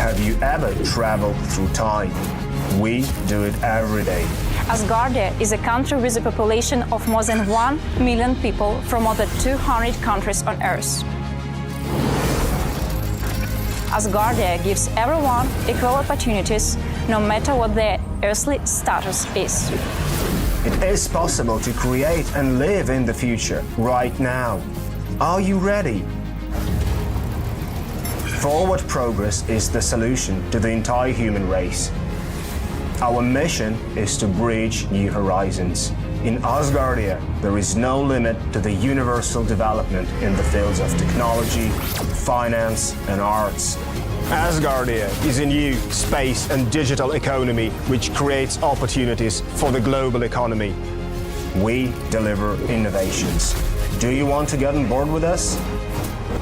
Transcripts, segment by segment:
Have you ever traveled through time? We do it every day. Asgardia is a country with a population of more than 1 million people from more than 200 countries on Earth. Asgardia gives everyone equal opportunities, no matter what their earthly status is. It is possible to create and live in the future right now. Are you ready? Forward progress is the solution to the entire human race. Our mission is to bridge new horizons. In Asgardia, there is no limit to the universal development in the fields of technology, finance, and arts. Asgardia is a new space and digital economy which creates opportunities for the global economy. We deliver innovations. Do you want to get on board with us?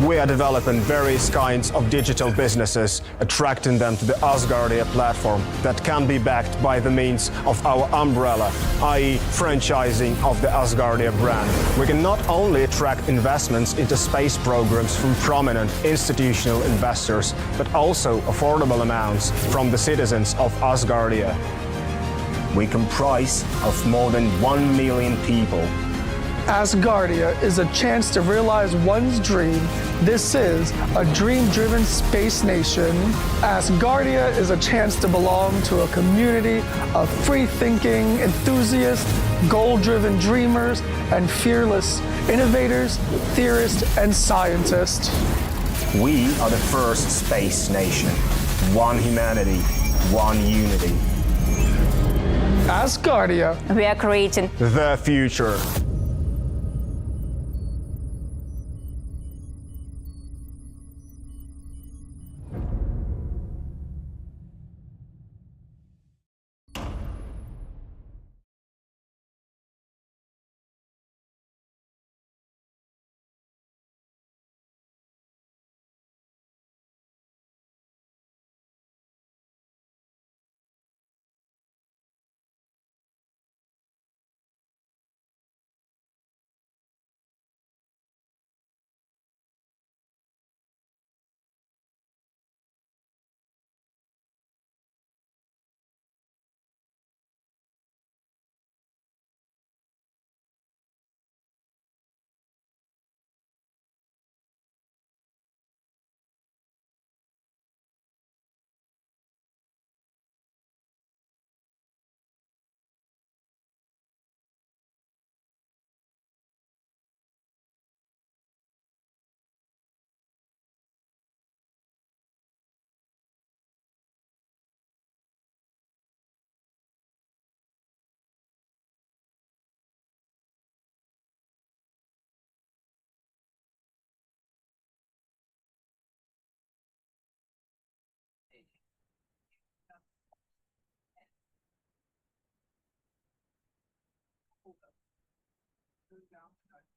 We are developing various kinds of digital businesses, attracting them to the Asgardia platform that can be backed by the means of our umbrella, i.e. franchising of the Asgardia brand. We can not only attract investments into space programs from prominent institutional investors, but also affordable amounts from the citizens of Asgardia. We comprise of more than 1 million people. Asgardia is a chance to realize one's dream. This is a dream-driven space nation. Asgardia is a chance to belong to a community of free-thinking enthusiasts, goal-driven dreamers, and fearless innovators, theorists, and scientists. We are the first space nation. One humanity, one unity. Asgardia. We are creating the future.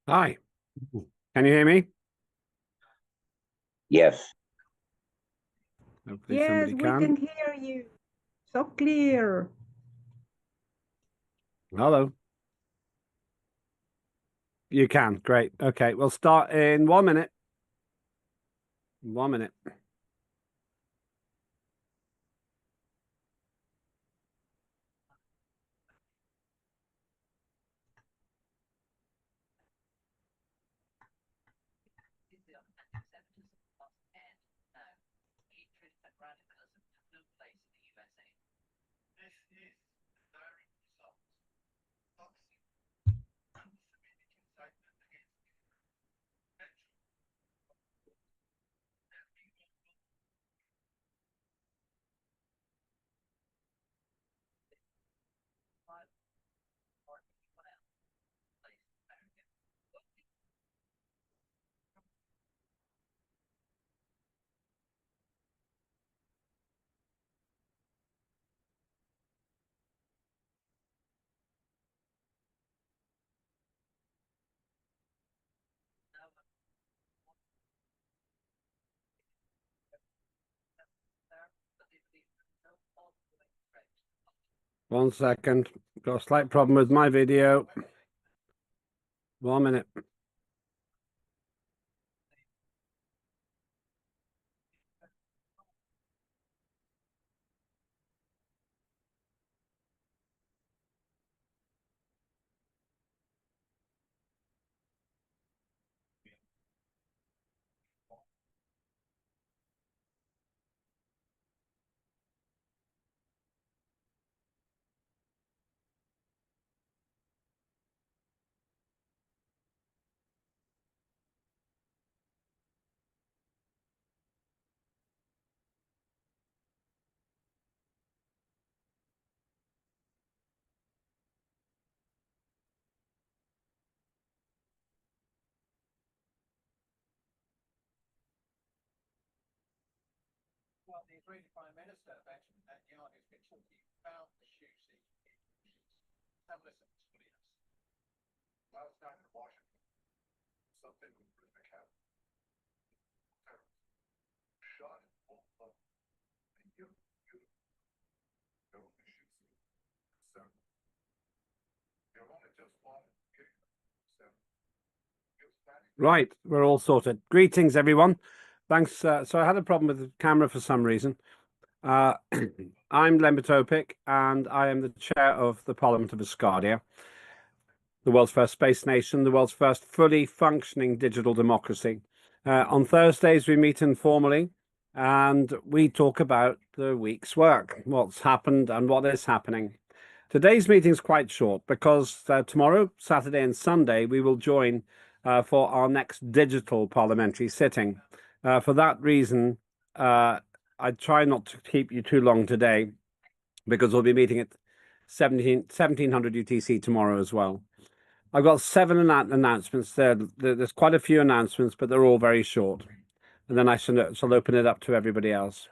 Hi, can you hear me? Yes. Hopefully Yes, somebody we can hear you. So clear. Hello. You can. Great. Okay, we'll start in 1 minute. 1 minute. One second. Got a slight problem with my video. 1 minute. Prime Minister Benjamin Netanyahu has been talking about the shoes he uses. Have a listen, please. Last night in Washington, something was written account. Shot in full blood. And you no issues. So you're only just one getting so Right, we're all sorted. Greetings, everyone. Thanks. So I had a problem with the camera for some reason. I'm Len Topic, and I am the chair of the Parliament of Asgardia, the world's first space nation, the world's first fully functioning digital democracy. On Thursdays, we meet informally and we talk about the week's work, what's happened and what is happening. Today's meeting is quite short because tomorrow, Saturday and Sunday, we will join for our next digital parliamentary sitting. For that reason, I try not to keep you too long today because we'll be meeting at 1700 UTC tomorrow as well. I've got 7 announcements there. There's quite a few announcements, but they're all very short. And then I shall open it up to everybody else.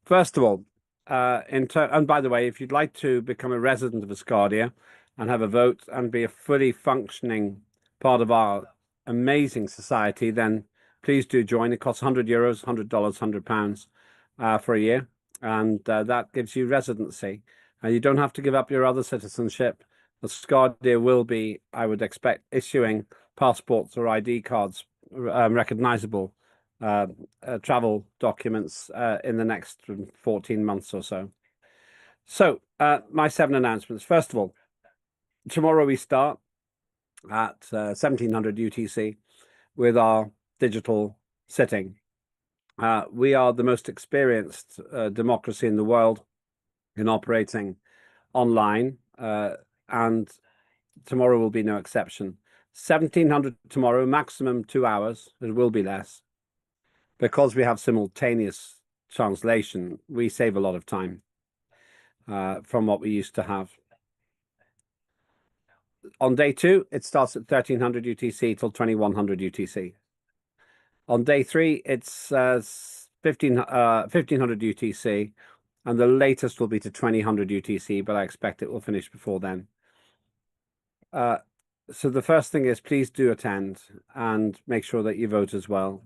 First of all, and by the way, if you'd like to become a resident of Asgardia and have a vote and be a fully functioning part of our amazing society, then please do join. It costs €100, $100, £100 for a year, and that gives you residency. And you don't have to give up your other citizenship. Asgardia will be, I would expect, issuing passports or ID cards, recognizable travel documents in the next 14 months or so. So my 7 announcements. First of all, tomorrow we start at 1700 UTC with our digital sitting. We are the most experienced democracy in the world in operating online, and tomorrow will be no exception. 1700 tomorrow, maximum 2 hours. It will be less. Because we have simultaneous translation, we save a lot of time from what we used to have. On day 2, it starts at 1300 UTC till 2100 UTC. On day 3, it's 1500 UTC, and the latest will be to 2000 UTC, but I expect it will finish before then. So the first thing is, please do attend and make sure that you vote as well.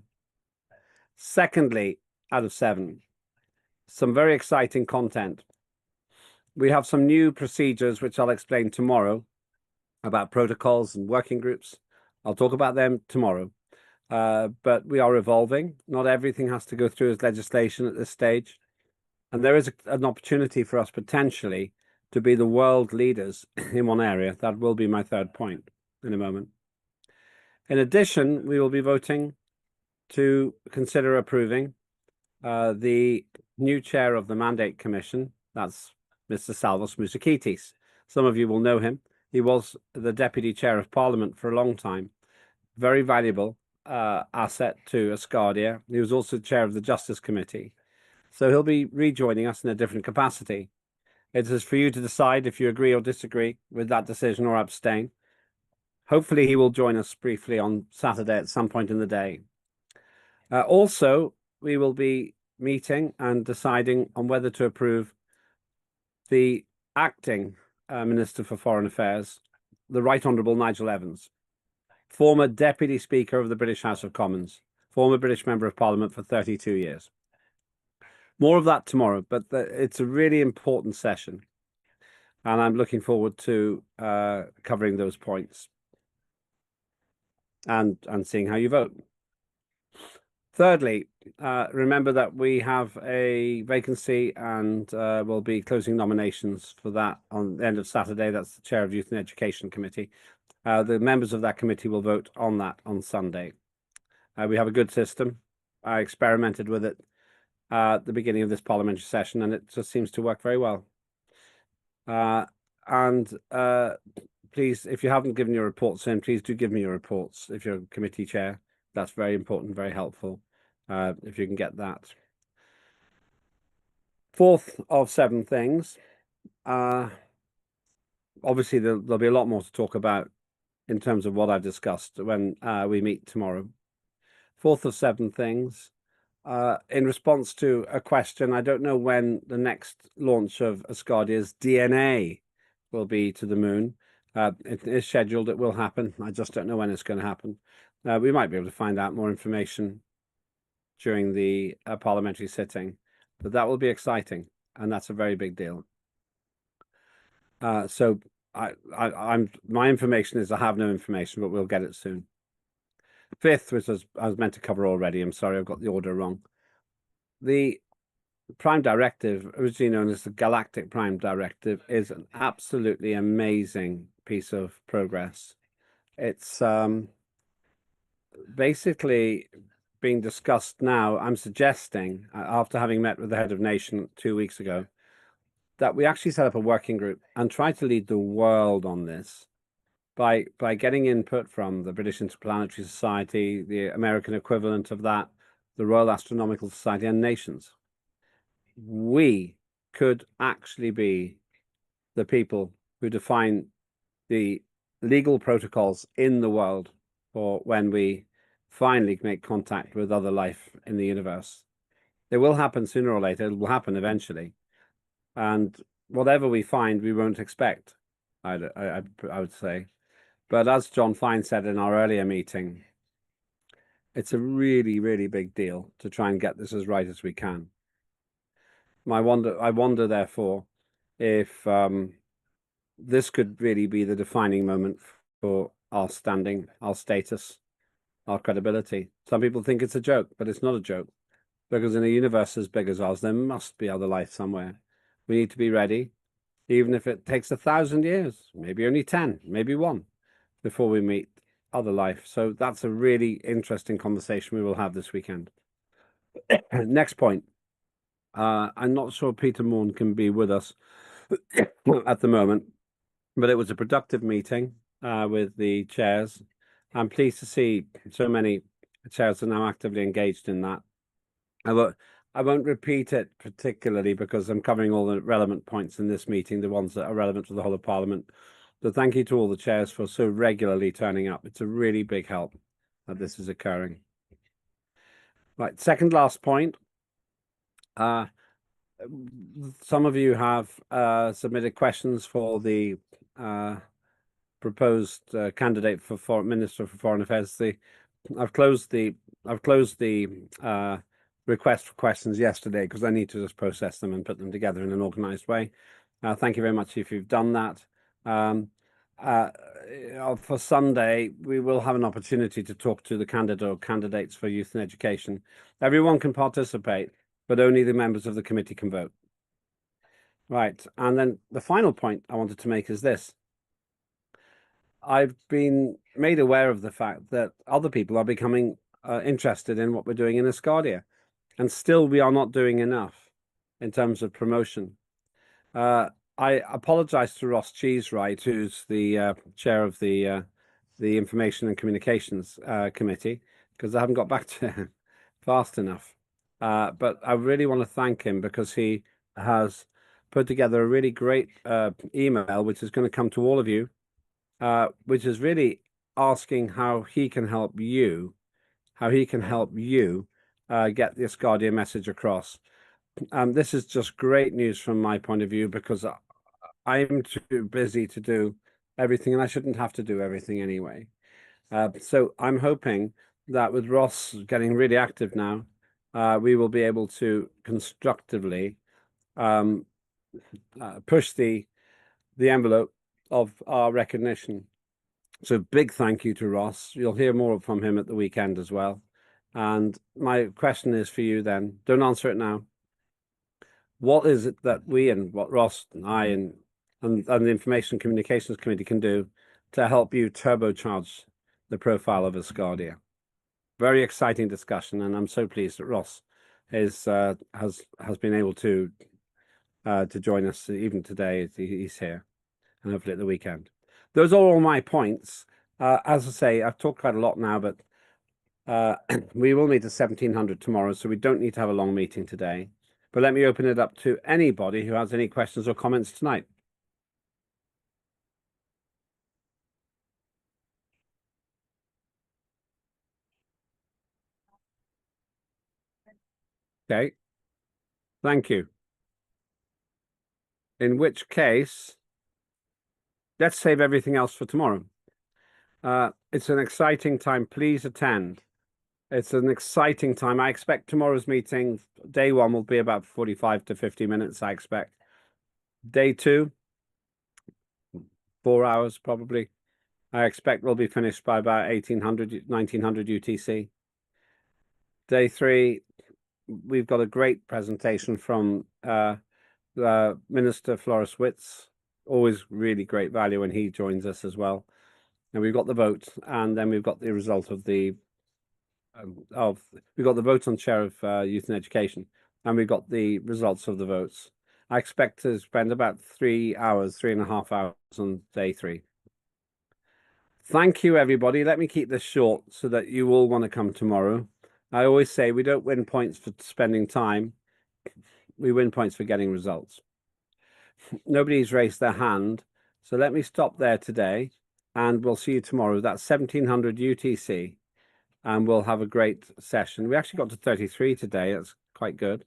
Secondly, out of 7, some very exciting content. We have some new procedures, which I'll explain tomorrow, about protocols and working groups. I'll talk about them tomorrow. But we are evolving. Not everything has to go through as legislation at this stage. And there is an opportunity for us potentially to be the world leaders in one area. That will be my third point in a moment. In addition, we will be voting to consider approving the new chair of the Mandate Commission. That's Mr. Salvos Mousakitis. Some of you will know him. He was the Deputy Chair of Parliament for a long time. Very valuable asset to Asgardia. He was also chair of the Justice Committee. So he'll be rejoining us in a different capacity. It is for you to decide if you agree or disagree with that decision or abstain. Hopefully he will join us briefly on Saturday at some point in the day. Also, we will be meeting and deciding on whether to approve the acting Minister for Foreign Affairs, the Right Honourable Nigel Evans, former Deputy Speaker of the British House of Commons, former British Member of Parliament for 32 years. More of that tomorrow, but it's a really important session, and I'm looking forward to covering those points and seeing how you vote. Thirdly, remember that we have a vacancy and we'll be closing nominations for that on the end of Saturday. That's the Chair of Youth and Education Committee. The members of that committee will vote on that on Sunday. We have a good system. I experimented with it at the beginning of this parliamentary session, and it just seems to work very well. Please, if you haven't given your reports in, please do give me your reports if you're committee chair. That's very important, very helpful, if you can get that. Fourth of 7 things. Obviously, there'll be a lot more to talk about in terms of what I've discussed when we meet tomorrow. Fourth of 7 things. in response to a question. I don't know when the next launch of Asgardia's DNA will be to the moon. It is scheduled. It will happen. I just don't know when it's going to happen. We might be able to find out more information during the parliamentary sitting, but that will be exciting, and that's a very big deal. So my information is I have no information, but we'll get it soon. Fifth, which I was meant to cover already. I'm sorry, I've got the order wrong. The Prime Directive, originally known as the Galactic Prime Directive, is an absolutely amazing piece of progress. It's basically being discussed now. I'm suggesting, after having met with the head of nation 2 weeks ago, that we actually set up a working group and try to lead the world on this by getting input from the British Interplanetary Society, the American equivalent of that, the Royal Astronomical Society, and nations. We could actually be the people who define the legal protocols in the world for when we finally make contact with other life in the universe. It will happen sooner or later. It will happen eventually. And whatever we find, we won't expect, I would say. But as John Fine said in our earlier meeting, it's a really, really big deal to try and get this as right as we can. I wonder, therefore, if this could really be the defining moment for our standing, our status, our credibility. Some people think it's a joke, but it's not a joke, because in a universe as big as ours, there must be other life somewhere. We need to be ready, even if it takes 1,000 years, maybe only 10, maybe 1, before we meet other life. So that's a really interesting conversation we will have this weekend. Next point. I'm not sure Peter Morn can be with us at the moment, but it was a productive meeting with the chairs. I'm pleased to see so many chairs are now actively engaged in that. I won't repeat it particularly because I'm covering all the relevant points in this meeting, the ones that are relevant to the whole of Parliament. So thank you to all the chairs for so regularly turning up. It's a really big help that this is occurring. Right, second last point. Some of you have submitted questions for the proposed candidate for Minister for Foreign Affairs. I've closed the request for questions yesterday because I need to just process them and put them together in an organized way. Thank you very much if you've done that. For Sunday, we will have an opportunity to talk to the candidate or candidates for youth and education. Everyone can participate, but only the members of the committee can vote. Right, and then the final point I wanted to make is this. I've been made aware of the fact that other people are becoming interested in what we're doing in Asgardia, and still we are not doing enough in terms of promotion. I apologize to Ross Cheesewright, who's the chair of the Information and Communications Committee, because I haven't got back to him fast enough. But I really want to thank him because he has put together a really great email, which is going to come to all of you, which is really asking how he can help you, get the Asgardia message across. This is just great news from my point of view because I'm too busy to do everything, and I shouldn't have to do everything anyway. So I'm hoping that with Ross getting really active now, we will be able to constructively push the envelope of our recognition. So big thank you to Ross. You'll hear more from him at the weekend as well. And my question is for you then. Don't answer it now. What is it that we and what Ross and I and the Information Communications Committee can do to help you turbocharge the profile of Asgardia? Very exciting discussion, and I'm so pleased that Ross has been able to join us even today. He's here, and hopefully at the weekend. Those are all my points. As I say, I've talked quite a lot now, but we will meet at 1700 tomorrow, so we don't need to have a long meeting today. But let me open it up to anybody who has any questions or comments tonight. Okay. Thank you. In which case, let's save everything else for tomorrow. It's an exciting time. Please attend. It's an exciting time. I expect tomorrow's meeting, day one, will be about 45 to 50 minutes, I expect. Day two, 4 hours probably. I expect we'll be finished by about 1900 UTC. Day three, we've got a great presentation from Minister Floris Witz. Always really great value when he joins us as well. And we've got the vote, and then we've got the result of the we've got the vote on chair of youth and education, and we've got the results of the votes. I expect to spend about 3 hours, 3.5 hours on day three. Thank you, everybody. Let me keep this short so that you all want to come tomorrow. I always say we don't win points for spending time. We win points for getting results. Nobody's raised their hand. So let me stop there today, and we'll see you tomorrow. That's 1700 UTC, and we'll have a great session. We actually got to 33 today. That's quite good.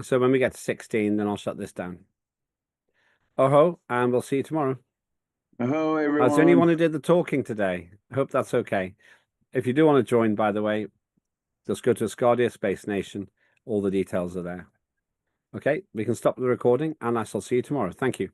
So when we get to 16, then I'll shut this down. Oh-ho, and we'll see you tomorrow. Hello, everyone. Is there anyone who did the talking today? I hope that's okay. If you do want to join, by the way, just go to Asgardia Space Nation. All the details are there. Okay, we can stop the recording, and I shall see you tomorrow. Thank you.